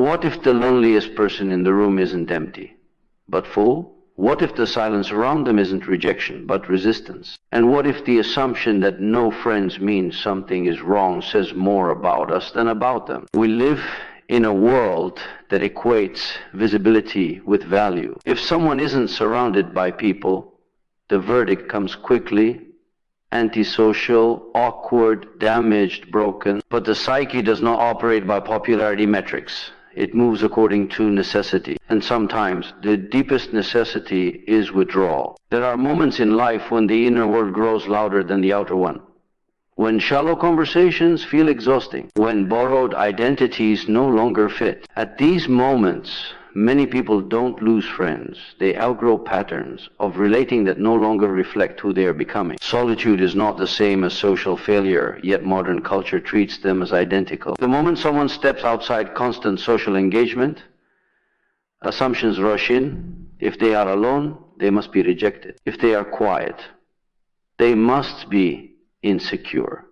What if the loneliest person in the room isn't empty, but full? What if the silence around them isn't rejection, but resistance? And what if the assumption that no friends means something is wrong says more about us than about them? We live in a world that equates visibility with value. If someone isn't surrounded by people, the verdict comes quickly: antisocial, awkward, damaged, broken. But the psyche does not operate by popularity metrics. It moves according to necessity. And sometimes the deepest necessity is withdrawal. There are moments in life when the inner world grows louder than the outer one. When shallow conversations feel exhausting. When borrowed identities no longer fit. At these moments, many people don't lose friends. They outgrow patterns of relating that no longer reflect who they are becoming. Solitude is not the same as social failure, yet modern culture treats them as identical. The moment someone steps outside constant social engagement, assumptions rush in. If they are alone, they must be rejected. If they are quiet, they must be insecure.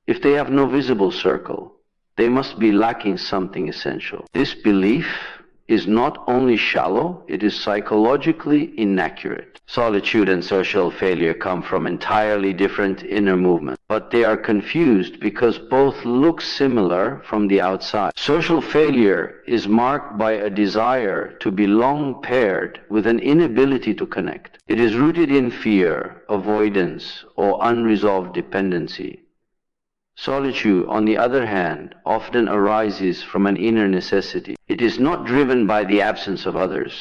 If they have no visible circle, they must be lacking something essential. This belief is not only shallow, it is psychologically inaccurate. Solitude and social failure come from entirely different inner movements, but they are confused because both look similar from the outside. Social failure is marked by a desire to belong paired with an inability to connect. It is rooted in fear, avoidance, or unresolved dependency. Solitude, on the other hand, often arises from an inner necessity. It is not driven by the absence of others,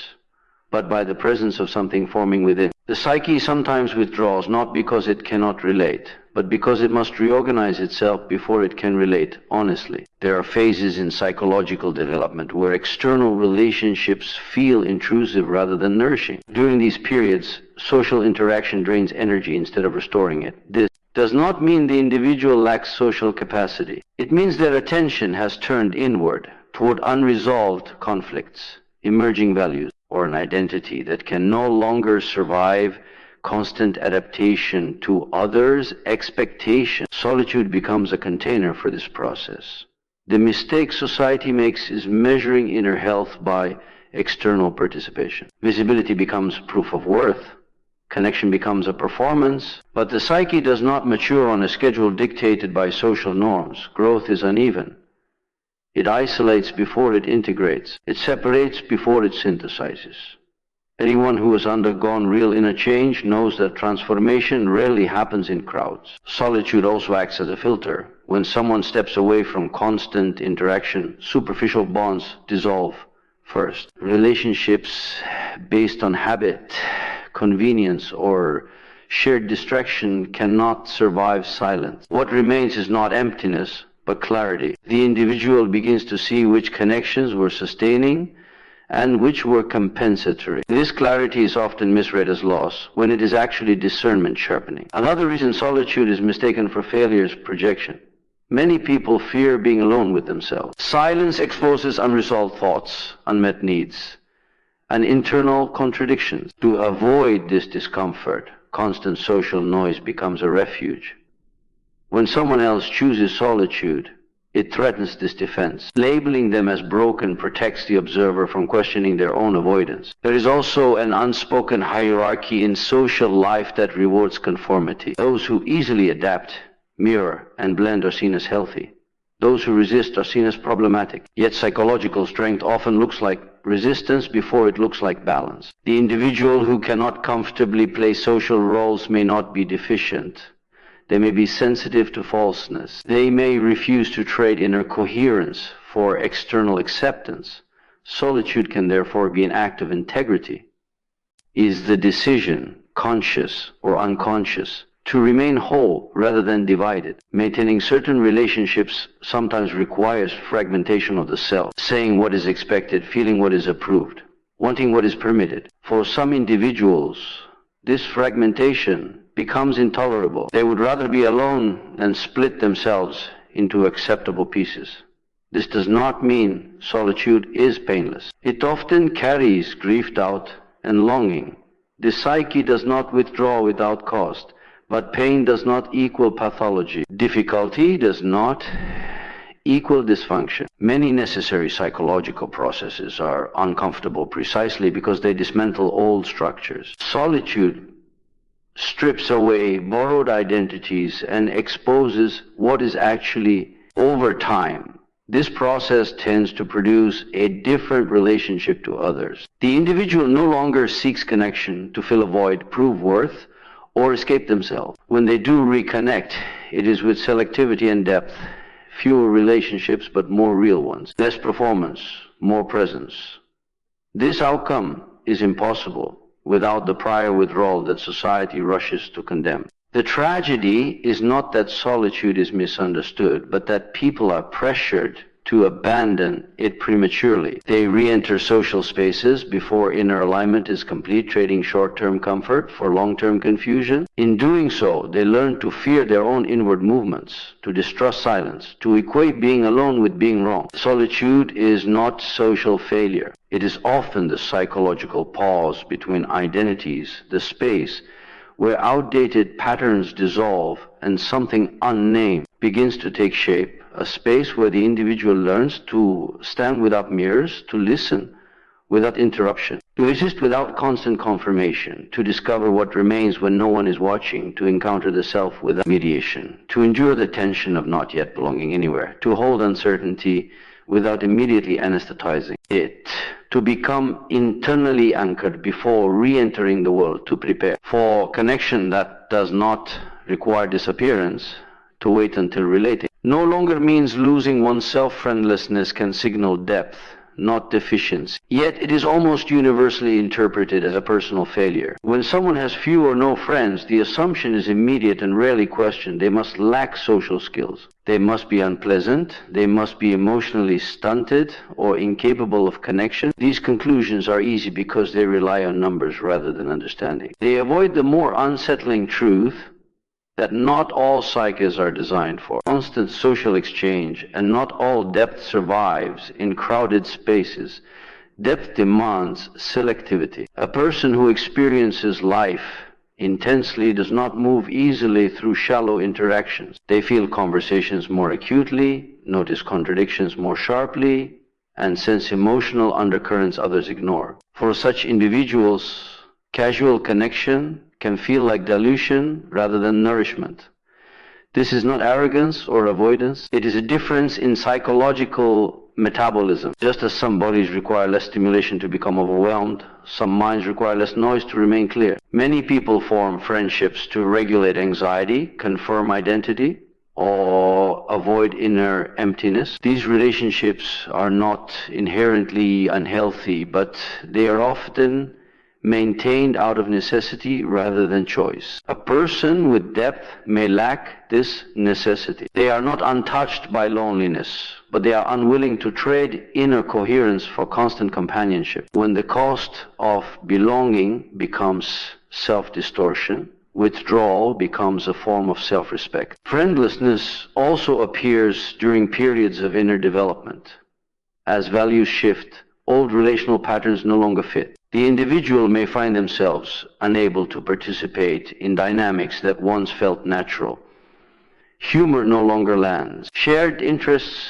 but by the presence of something forming within. The psyche sometimes withdraws not because it cannot relate, but because it must reorganize itself before it can relate honestly. There are phases in psychological development where external relationships feel intrusive rather than nourishing. During these periods, social interaction drains energy instead of restoring it. This does not mean the individual lacks social capacity. It means their attention has turned inward toward unresolved conflicts, emerging values, or an identity that can no longer survive constant adaptation to others' expectations. Solitude becomes a container for this process. The mistake society makes is measuring inner health by external participation. Visibility becomes proof of worth. Connection becomes a performance, but the psyche does not mature on a schedule dictated by social norms. Growth is uneven. It isolates before it integrates. It separates before it synthesizes. Anyone who has undergone real inner change knows that transformation rarely happens in crowds. Solitude also acts as a filter. When someone steps away from constant interaction, superficial bonds dissolve first. Relationships based on habit, convenience, or shared distraction cannot survive silence. What remains is not emptiness, but clarity. The individual begins to see which connections were sustaining and which were compensatory. This clarity is often misread as loss, when it is actually discernment sharpening. Another reason solitude is mistaken for failure is projection. Many people fear being alone with themselves. Silence exposes unresolved thoughts, unmet needs, and internal contradictions. To avoid this discomfort, constant social noise becomes a refuge. When someone else chooses solitude, it threatens this defense. Labeling them as broken protects the observer from questioning their own avoidance. There is also an unspoken hierarchy in social life that rewards conformity. Those who easily adapt, mirror, and blend are seen as healthy. Those who resist are seen as problematic. Yet psychological strength often looks like resistance before it looks like balance. The individual who cannot comfortably play social roles may not be deficient. They may be sensitive to falseness. They may refuse to trade inner coherence for external acceptance. Solitude can therefore be an act of integrity. Is the decision, conscious or unconscious, to remain whole rather than divided? Maintaining certain relationships sometimes requires fragmentation of the self, saying what is expected, feeling what is approved, wanting what is permitted. For some individuals, this fragmentation becomes intolerable. They would rather be alone than split themselves into acceptable pieces. This does not mean solitude is painless. It often carries grief, doubt, and longing. The psyche does not withdraw without cost, but pain does not equal pathology. Difficulty does not equal dysfunction. Many necessary psychological processes are uncomfortable precisely because they dismantle old structures. Solitude strips away borrowed identities and exposes what is actually over time. This process tends to produce a different relationship to others. The individual no longer seeks connection to fill a void, prove worth, or escape themselves. When they do reconnect, it is with selectivity and depth. Fewer relationships, but more real ones. Less performance, more presence. This outcome is impossible without the prior withdrawal that society rushes to condemn. The tragedy is not that solitude is misunderstood, but that people are pressured to abandon it prematurely. They re-enter social spaces before inner alignment is complete, trading short-term comfort for long-term confusion. In doing so, they learn to fear their own inward movements, to distrust silence, to equate being alone with being wrong. Solitude is not social failure. It is often the psychological pause between identities, the space where outdated patterns dissolve and something unnamed begins to take shape, a space where the individual learns to stand without mirrors, to listen without interruption, to exist without constant confirmation, to discover what remains when no one is watching, to encounter the self without mediation, to endure the tension of not yet belonging anywhere, to hold uncertainty without immediately anesthetizing it, to become internally anchored before re-entering the world, to prepare for connection that does not require disappearance, to wait until relating. No longer means losing oneself. Friendlessness can signal depth, not deficiency. Yet it is almost universally interpreted as a personal failure. When someone has few or no friends, the assumption is immediate and rarely questioned. They must lack social skills. They must be unpleasant. They must be emotionally stunted or incapable of connection. These conclusions are easy because they rely on numbers rather than understanding. They avoid the more unsettling truth that not all psyches are designed for constant social exchange, and not all depth survives in crowded spaces. Depth demands selectivity. A person who experiences life intensely does not move easily through shallow interactions. They feel conversations more acutely, notice contradictions more sharply, and sense emotional undercurrents others ignore. For such individuals, casual connection can feel like dilution rather than nourishment. This is not arrogance or avoidance. It is a difference in psychological metabolism. Just as some bodies require less stimulation to become overwhelmed, some minds require less noise to remain clear. Many people form friendships to regulate anxiety, confirm identity, or avoid inner emptiness. These relationships are not inherently unhealthy, but they are often maintained out of necessity rather than choice. A person with depth may lack this necessity. They are not untouched by loneliness, but they are unwilling to trade inner coherence for constant companionship. When the cost of belonging becomes self-distortion, withdrawal becomes a form of self-respect. Friendlessness also appears during periods of inner development. As values shift, old relational patterns no longer fit. The individual may find themselves unable to participate in dynamics that once felt natural. Humor no longer lands. Shared interests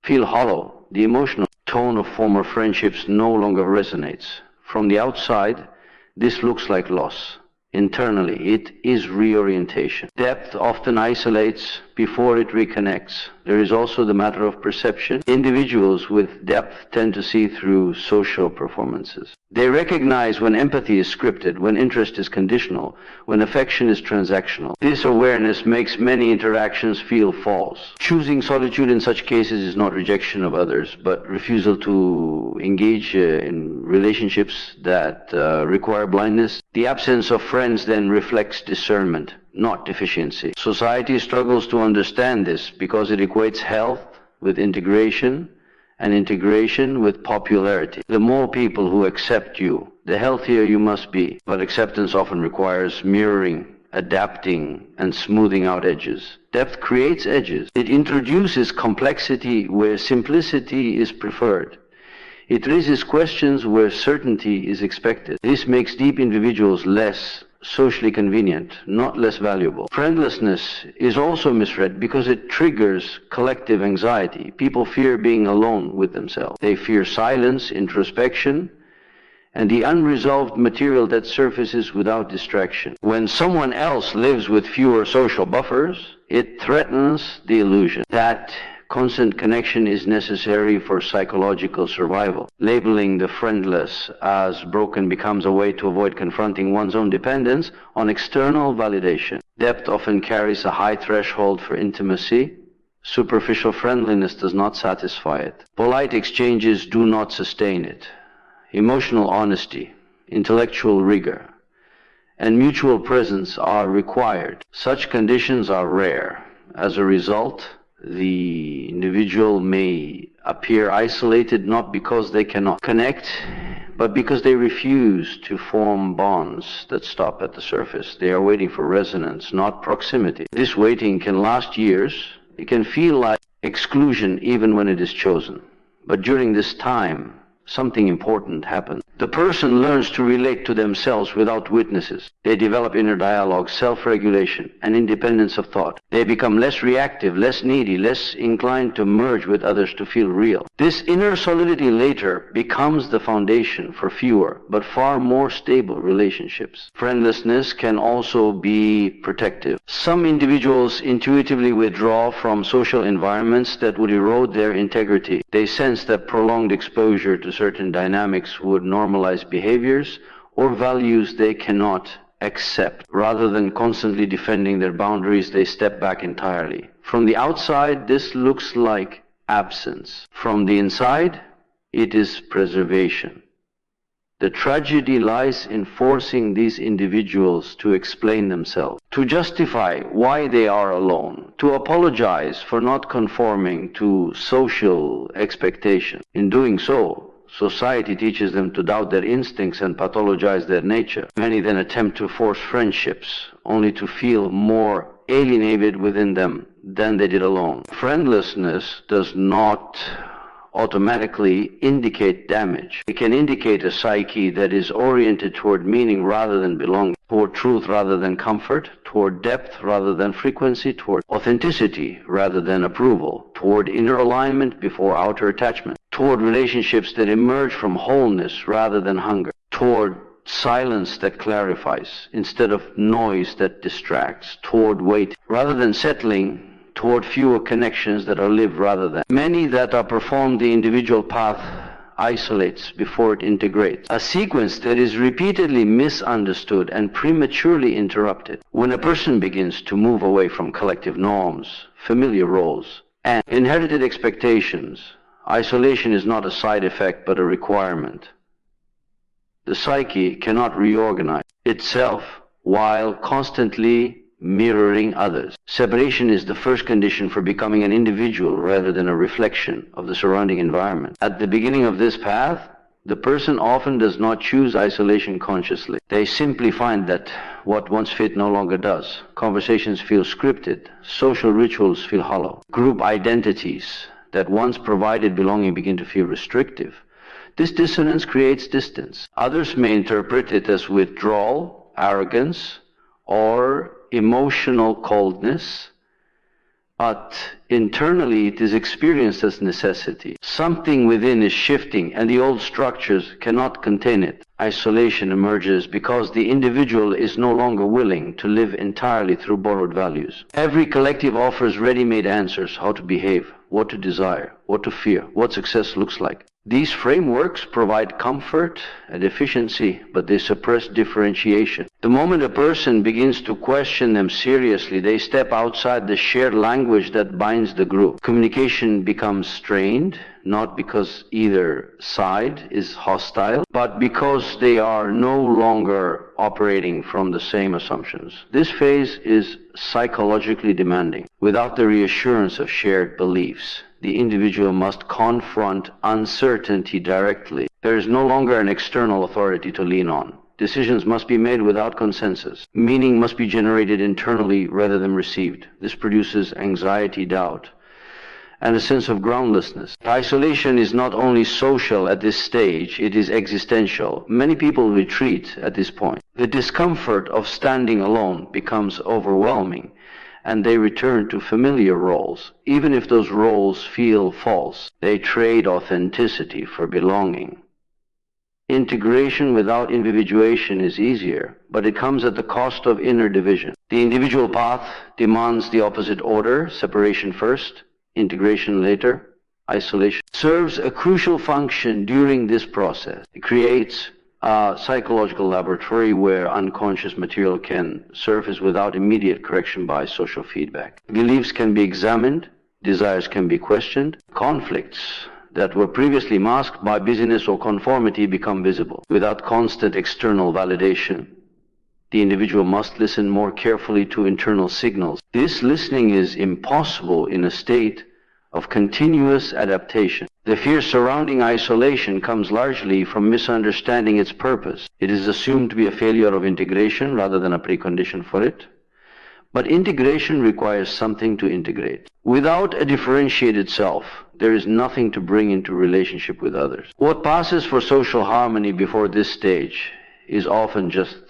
feel hollow. The emotional tone of former friendships no longer resonates. From the outside, this looks like loss. Internally, it is reorientation. Depth often isolates before it reconnects. There is also the matter of perception. Individuals with depth tend to see through social performances. They recognize when empathy is scripted, when interest is conditional, when affection is transactional. This awareness makes many interactions feel false. Choosing solitude in such cases is not rejection of others, but refusal to engage in relationships that require blindness. The absence of friends then reflects discernment, not deficiency. Society struggles to understand this because it equates health with integration and integration with popularity. The more people who accept you, the healthier you must be. But acceptance often requires mirroring, adapting, and smoothing out edges. Depth creates edges. It introduces complexity where simplicity is preferred. It raises questions where certainty is expected. This makes deep individuals less socially convenient, not less valuable. Friendlessness is also misread because it triggers collective anxiety. People fear being alone with themselves. They fear silence, introspection, and the unresolved material that surfaces without distraction. When someone else lives with fewer social buffers, it threatens the illusion that constant connection is necessary for psychological survival. Labeling the friendless as broken becomes a way to avoid confronting one's own dependence on external validation. Depth often carries a high threshold for intimacy. Superficial friendliness does not satisfy it. Polite exchanges do not sustain it. Emotional honesty, intellectual rigor, and mutual presence are required. Such conditions are rare. As a result, the individual may appear isolated not because they cannot connect, but because they refuse to form bonds that stop at the surface. They are waiting for resonance, not proximity. This waiting can last years. It can feel like exclusion even when it is chosen. But during this time, something important happens. The person learns to relate to themselves without witnesses. They develop inner dialogue, self-regulation, and independence of thought. They become less reactive, less needy, less inclined to merge with others to feel real. This inner solidity later becomes the foundation for fewer, but far more stable relationships. Friendlessness can also be protective. Some individuals intuitively withdraw from social environments that would erode their integrity. They sense that prolonged exposure to certain dynamics would normalize behaviors or values they cannot accept. Rather than constantly defending their boundaries, they step back entirely. From the outside, this looks like absence. From the inside, it is preservation. The tragedy lies in forcing these individuals to explain themselves, to justify why they are alone, to apologize for not conforming to social expectations. In doing so, society teaches them to doubt their instincts and pathologize their nature. Many then attempt to force friendships, only to feel more alienated within them than they did alone. Friendlessness does not automatically indicate damage. It can indicate a psyche that is oriented toward meaning rather than belonging, toward truth rather than comfort, toward depth rather than frequency, toward authenticity rather than approval, toward inner alignment before outer attachment, toward relationships that emerge from wholeness rather than hunger, toward silence that clarifies instead of noise that distracts, toward waiting rather than settling, toward fewer connections that are lived rather than. Many that are performed the individual path isolates before it integrates, a sequence that is repeatedly misunderstood and prematurely interrupted. When a person begins to move away from collective norms, familiar roles, and inherited expectations, isolation is not a side effect but a requirement. The psyche cannot reorganize itself while constantly mirroring others. Separation is the first condition for becoming an individual rather than a reflection of the surrounding environment. At the beginning of this path, the person often does not choose isolation consciously. They simply find that what once fit no longer does. Conversations feel scripted. Social rituals feel hollow. Group identities that once provided belonging begin to feel restrictive. This dissonance creates distance. Others may interpret it as withdrawal, arrogance, or emotional coldness, but internally it is experienced as necessity. Something within is shifting and the old structures cannot contain it. Isolation emerges because the individual is no longer willing to live entirely through borrowed values. Every collective offers ready-made answers: how to behave, what to desire, what to fear, what success looks like. These frameworks provide comfort and efficiency, but they suppress differentiation. The moment a person begins to question them seriously, they step outside the shared language that binds the group. Communication becomes strained, not because either side is hostile, but because they are no longer operating from the same assumptions. This phase is psychologically demanding. Without the reassurance of shared beliefs, the individual must confront uncertainty directly. There is no longer an external authority to lean on. Decisions must be made without consensus. Meaning must be generated internally rather than received. This produces anxiety, doubt, and a sense of groundlessness. Isolation is not only social at this stage, it is existential. Many people retreat at this point. The discomfort of standing alone becomes overwhelming, and they return to familiar roles. Even if those roles feel false, they trade authenticity for belonging. Integration without individuation is easier, but it comes at the cost of inner division. The individual path demands the opposite order: separation first, integration later, isolation. Serves a crucial function during this process. It creates a psychological laboratory where unconscious material can surface without immediate correction by social feedback. Beliefs can be examined, desires can be questioned, conflicts that were previously masked by busyness or conformity become visible. Without constant external validation, the individual must listen more carefully to internal signals. This listening is impossible in a state of continuous adaptation. The fear surrounding isolation comes largely from misunderstanding its purpose. It is assumed to be a failure of integration rather than a precondition for it. But integration requires something to integrate. Without a differentiated self, there is nothing to bring into relationship with others. What passes for social harmony before this stage is often just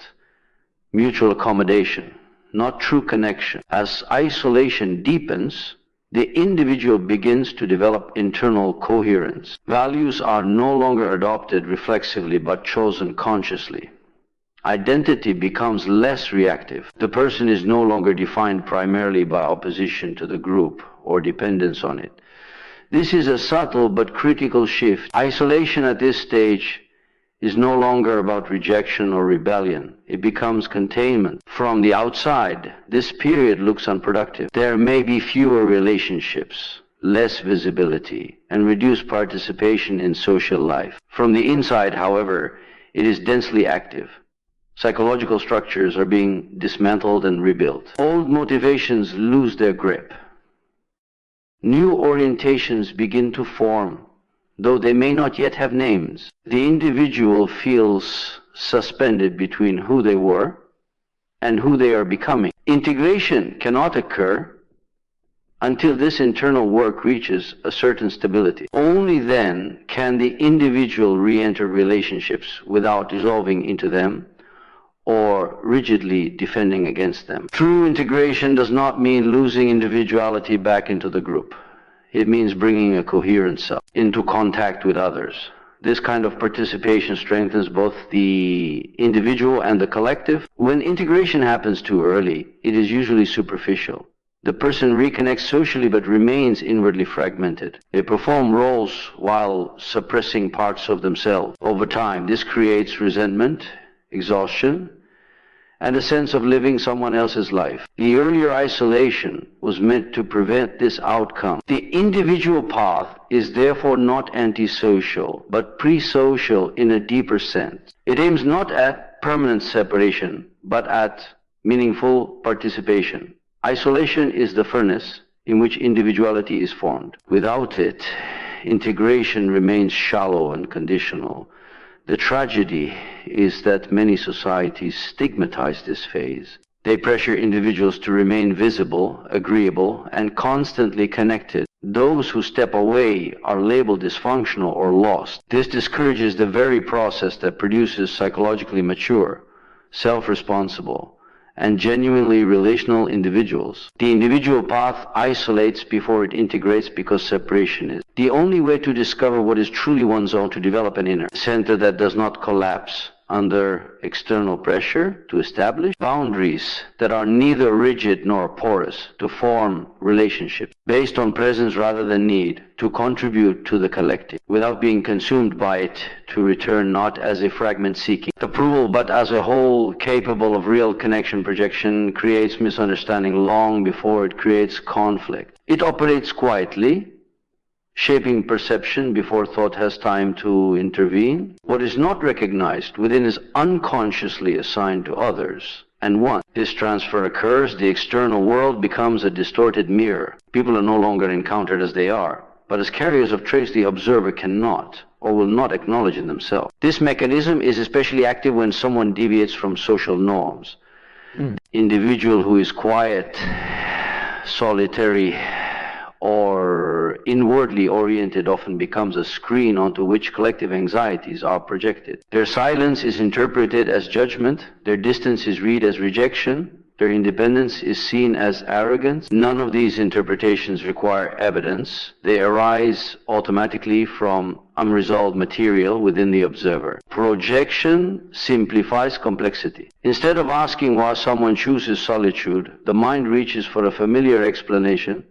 mutual accommodation, not true connection. As isolation deepens, the individual begins to develop internal coherence. Values are no longer adopted reflexively but chosen consciously. Identity becomes less reactive. The person is no longer defined primarily by opposition to the group or dependence on it. This is a subtle but critical shift. Isolation at this stage is no longer about rejection or rebellion. It becomes containment. From the outside, this period looks unproductive. There may be fewer relationships, less visibility, and reduced participation in social life. From the inside, however, it is densely active. Psychological structures are being dismantled and rebuilt. Old motivations lose their grip. New orientations begin to form, though they may not yet have names. The individual feels suspended between who they were and who they are becoming. Integration cannot occur until this internal work reaches a certain stability. Only then can the individual re-enter relationships without dissolving into them or rigidly defending against them. True integration does not mean losing individuality back into the group. It means bringing a coherent self into contact with others. This kind of participation strengthens both the individual and the collective. When integration happens too early, it is usually superficial. The person reconnects socially but remains inwardly fragmented. They perform roles while suppressing parts of themselves. Over time, this creates resentment, exhaustion, and a sense of living someone else's life. The earlier isolation was meant to prevent this outcome. The individual path is therefore not antisocial, but pre-social in a deeper sense. It aims not at permanent separation, but at meaningful participation. Isolation is the furnace in which individuality is formed. Without it, integration remains shallow and conditional. The tragedy is that many societies stigmatize this phase. They pressure individuals to remain visible, agreeable, and constantly connected. Those who step away are labeled dysfunctional or lost. This discourages the very process that produces psychologically mature, self-responsible, and genuinely relational individuals. The individual path isolates before it integrates because separation is the only way to discover what is truly one's own, to develop an inner center that does not collapse under external pressure, to establish boundaries that are neither rigid nor porous, to form relationships based on presence rather than need, to contribute to the collective without being consumed by it, to return not as a fragment seeking approval but as a whole capable of real connection. Projection creates misunderstanding long before it creates conflict. It operates quietly, shaping perception before thought has time to intervene. What is not recognized within is unconsciously assigned to others. And once this transfer occurs, the external world becomes a distorted mirror. People are no longer encountered as they are, but as carriers of traits the observer cannot or will not acknowledge in themselves. This mechanism is especially active when someone deviates from social norms. Individual who is quiet, solitary, or inwardly oriented often becomes a screen onto which collective anxieties are projected. Their silence is interpreted as judgment, their distance is read as rejection, their independence is seen as arrogance. None of these interpretations require evidence. They arise automatically from unresolved material within the observer. Projection simplifies complexity. Instead of asking why someone chooses solitude, the mind reaches for a familiar explanation.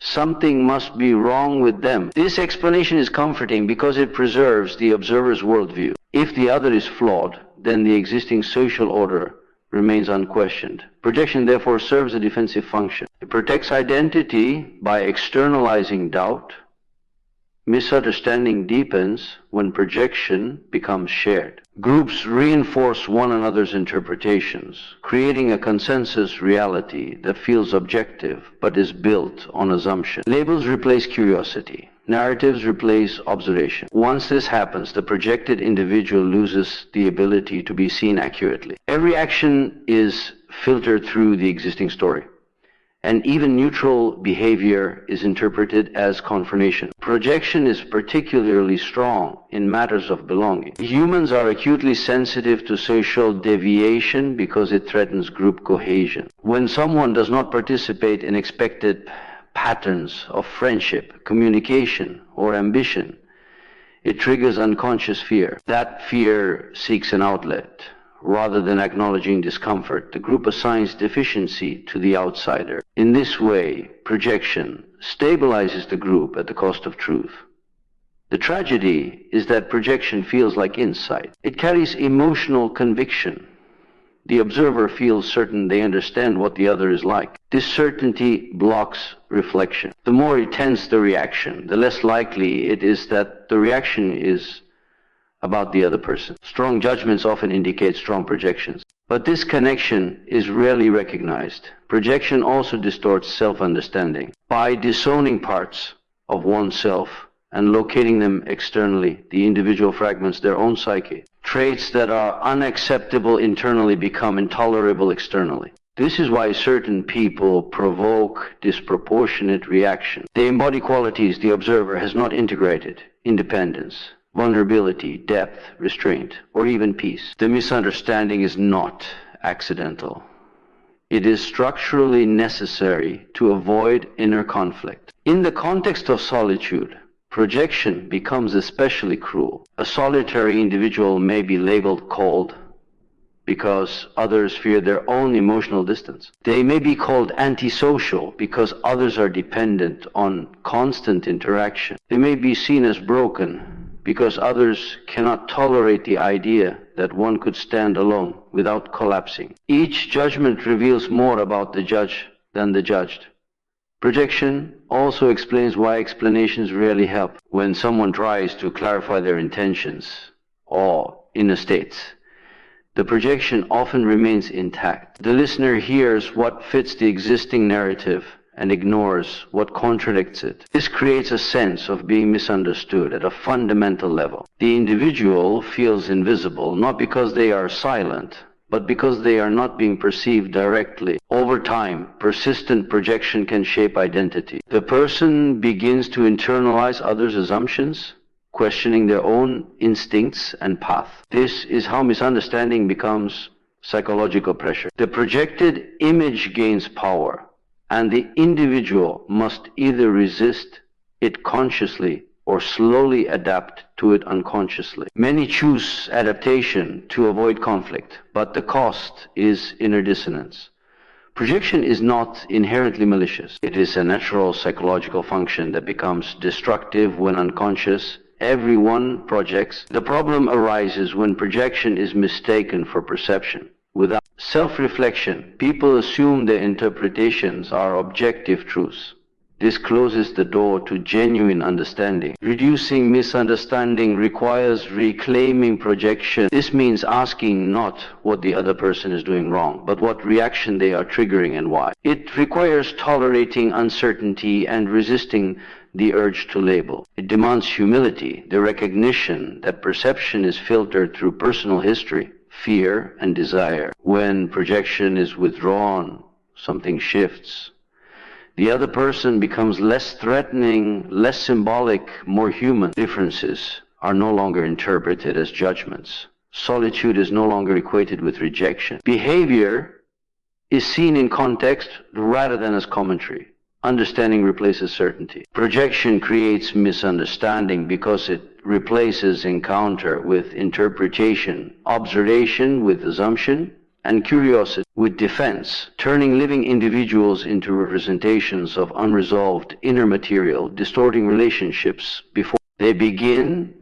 Something must be wrong with them. This explanation is comforting because it preserves the observer's worldview. If the other is flawed, then the existing social order remains unquestioned. Projection therefore serves a defensive function. It protects identity by externalizing doubt. Misunderstanding deepens when projection becomes shared. Groups reinforce one another's interpretations, creating a consensus reality that feels objective but is built on assumption. Labels replace curiosity. Narratives replace observation. Once this happens, the projected individual loses the ability to be seen accurately. Every action is filtered through the existing story, and even neutral behavior is interpreted as confirmation. Projection is particularly strong in matters of belonging. Humans are acutely sensitive to social deviation because it threatens group cohesion. When someone does not participate in expected patterns of friendship, communication, or ambition, it triggers unconscious fear. That fear seeks an outlet. Rather than acknowledging discomfort, the group assigns deficiency to the outsider. In this way, projection stabilizes the group at the cost of truth. The tragedy is that projection feels like insight. It carries emotional conviction. The observer feels certain they understand what the other is like. This certainty blocks reflection. The more intense the reaction, the less likely it is that the reaction is about the other person. Strong judgments often indicate strong projections. But this connection is rarely recognized. Projection also distorts self-understanding. By disowning parts of oneself and locating them externally, the individual fragments their own psyche. Traits that are unacceptable internally become intolerable externally. This is why certain people provoke disproportionate reaction. They embody qualities the observer has not integrated: independence, vulnerability, depth, restraint, or even peace. The misunderstanding is not accidental. It is structurally necessary to avoid inner conflict. In the context of solitude, projection becomes especially cruel. A solitary individual may be labeled cold because others fear their own emotional distance. They may be called antisocial because others are dependent on constant interaction. They may be seen as broken because others cannot tolerate the idea that one could stand alone without collapsing. Each judgment reveals more about the judge than the judged. Projection also explains why explanations rarely help. When someone tries to clarify their intentions or inner states, the projection often remains intact. The listener hears what fits the existing narrative and ignores what contradicts it. This creates a sense of being misunderstood at a fundamental level. The individual feels invisible, not because they are silent, but because they are not being perceived directly. Over time, persistent projection can shape identity. The person begins to internalize others' assumptions, questioning their own instincts and path. This is how misunderstanding becomes psychological pressure. The projected image gains power, and the individual must either resist it consciously or slowly adapt to it unconsciously. Many choose adaptation to avoid conflict, but the cost is inner dissonance. Projection is not inherently malicious. It is a natural psychological function that becomes destructive when unconscious. Everyone projects. The problem arises when projection is mistaken for perception. Without self-reflection, people assume their interpretations are objective truths. This closes the door to genuine understanding. Reducing misunderstanding requires reclaiming projection. This means asking not what the other person is doing wrong, but what reaction they are triggering and why. It requires tolerating uncertainty and resisting the urge to label. It demands humility, the recognition that perception is filtered through personal history, fear, and desire. When projection is withdrawn, something shifts. The other person becomes less threatening, less symbolic, more human. Differences are no longer interpreted as judgments. Solitude is no longer equated with rejection. Behavior is seen in context rather than as commentary. Understanding replaces certainty. Projection creates misunderstanding because it replaces encounter with interpretation, observation with assumption, and curiosity with defense, turning living individuals into representations of unresolved inner material, distorting relationships before they begin,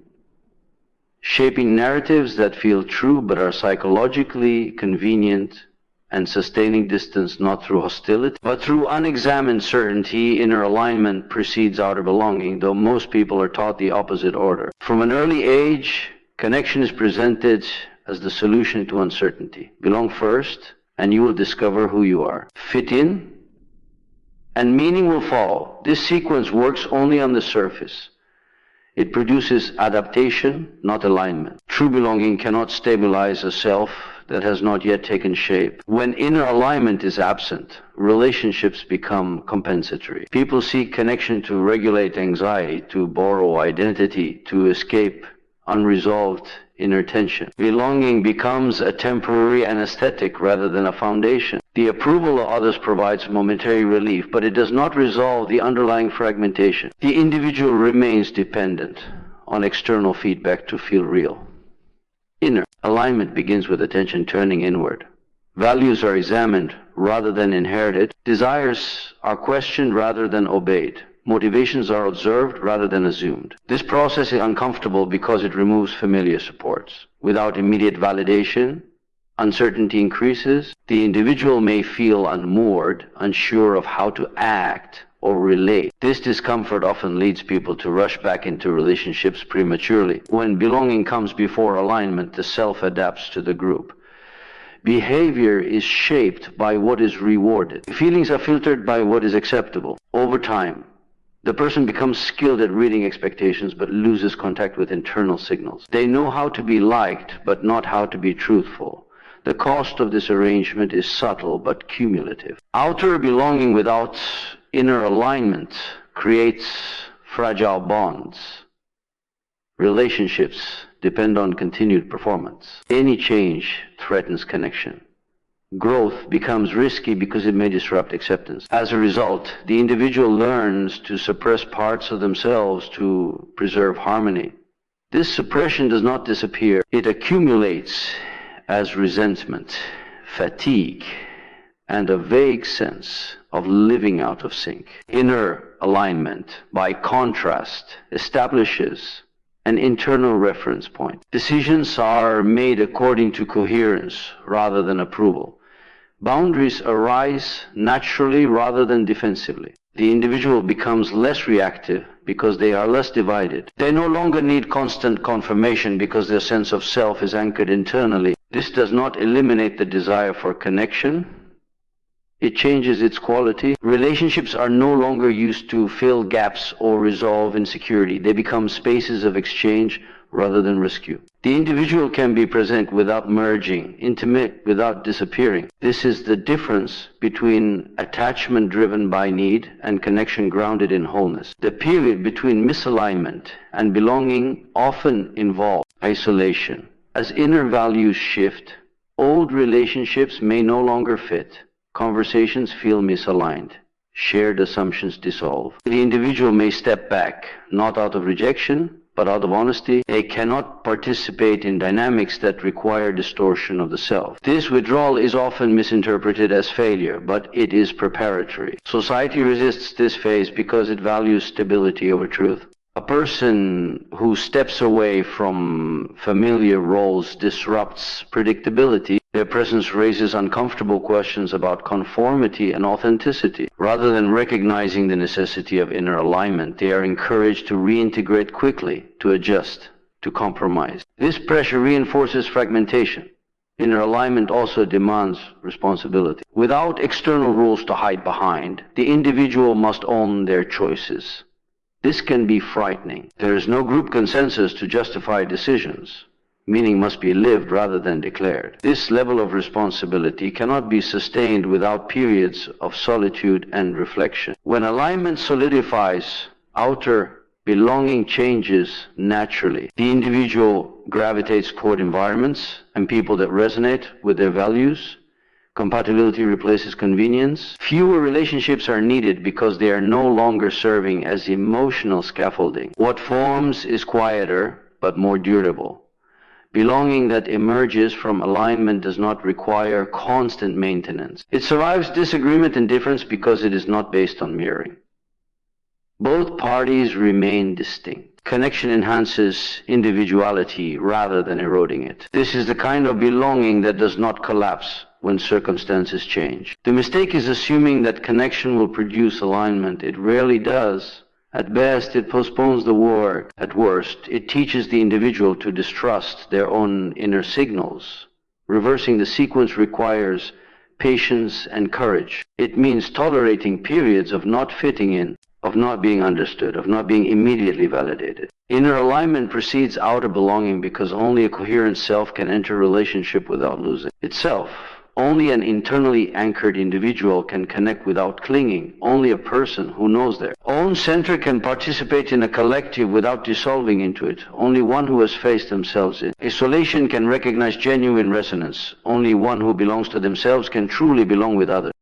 shaping narratives that feel true but are psychologically convenient, and sustaining distance not through hostility, but through unexamined certainty. Inner alignment precedes outer belonging, though most people are taught the opposite order. From an early age, connection is presented as the solution to uncertainty. Belong first, and you will discover who you are. Fit in, and meaning will follow. This sequence works only on the surface. It produces adaptation, not alignment. True belonging cannot stabilize a self that has not yet taken shape. When inner alignment is absent, relationships become compensatory. People seek connection to regulate anxiety, to borrow identity, to escape unresolved inner tension. Belonging becomes a temporary anesthetic rather than a foundation. The approval of others provides momentary relief, but it does not resolve the underlying fragmentation. The individual remains dependent on external feedback to feel real. Inner alignment begins with attention turning inward. Values are examined rather than inherited. Desires are questioned rather than obeyed. Motivations are observed rather than assumed. This process is uncomfortable because it removes familiar supports. Without immediate validation, uncertainty increases. The individual may feel unmoored, unsure of how to act or relate. This discomfort often leads people to rush back into relationships prematurely. When belonging comes before alignment, the self adapts to the group. Behavior is shaped by what is rewarded. Feelings are filtered by what is acceptable. Over time, the person becomes skilled at reading expectations but loses contact with internal signals. They know how to be liked but not how to be truthful. The cost of this arrangement is subtle but cumulative. Outer belonging without inner alignment creates fragile bonds. Relationships depend on continued performance. Any change threatens connection. Growth becomes risky because it may disrupt acceptance. As a result, the individual learns to suppress parts of themselves to preserve harmony. This suppression does not disappear. It accumulates as resentment, fatigue, and a vague sense of living out of sync. Inner alignment, by contrast, establishes an internal reference point. Decisions are made according to coherence rather than approval. Boundaries arise naturally rather than defensively. The individual becomes less reactive because they are less divided. They no longer need constant confirmation because their sense of self is anchored internally. This does not eliminate the desire for connection. It changes its quality. Relationships are no longer used to fill gaps or resolve insecurity. They become spaces of exchange rather than rescue. The individual can be present without merging, intimate without disappearing. This is the difference between attachment driven by need and connection grounded in wholeness. The period between misalignment and belonging often involves isolation. As inner values shift, old relationships may no longer fit. Conversations feel misaligned. Shared assumptions dissolve. The individual may step back, not out of rejection, but out of honesty. They cannot participate in dynamics that require distortion of the self. This withdrawal is often misinterpreted as failure, but it is preparatory. Society resists this phase because it values stability over truth. A person who steps away from familiar roles disrupts predictability. Their presence raises uncomfortable questions about conformity and authenticity. Rather than recognizing the necessity of inner alignment, they are encouraged to reintegrate quickly, to adjust, to compromise. This pressure reinforces fragmentation. Inner alignment also demands responsibility. Without external rules to hide behind, the individual must own their choices. This can be frightening. There is no group consensus to justify decisions. Meaning must be lived rather than declared. This level of responsibility cannot be sustained without periods of solitude and reflection. When alignment solidifies, outer belonging changes naturally. The individual gravitates toward environments and people that resonate with their values. Compatibility replaces convenience. Fewer relationships are needed because they are no longer serving as emotional scaffolding. What forms is quieter but more durable. Belonging that emerges from alignment does not require constant maintenance. It survives disagreement and difference because it is not based on mirroring. Both parties remain distinct. Connection enhances individuality rather than eroding it. This is the kind of belonging that does not collapse when circumstances change. The mistake is assuming that connection will produce alignment. It rarely does. At best, it postpones the work. At worst, it teaches the individual to distrust their own inner signals. Reversing the sequence requires patience and courage. It means tolerating periods of not fitting in, of not being understood, of not being immediately validated. Inner alignment precedes outer belonging because only a coherent self can enter a relationship without losing itself. Only an internally anchored individual can connect without clinging. Only a person who knows their own center can participate in a collective without dissolving into it. Only one who has faced themselves in isolation can recognize genuine resonance. Only one who belongs to themselves can truly belong with others.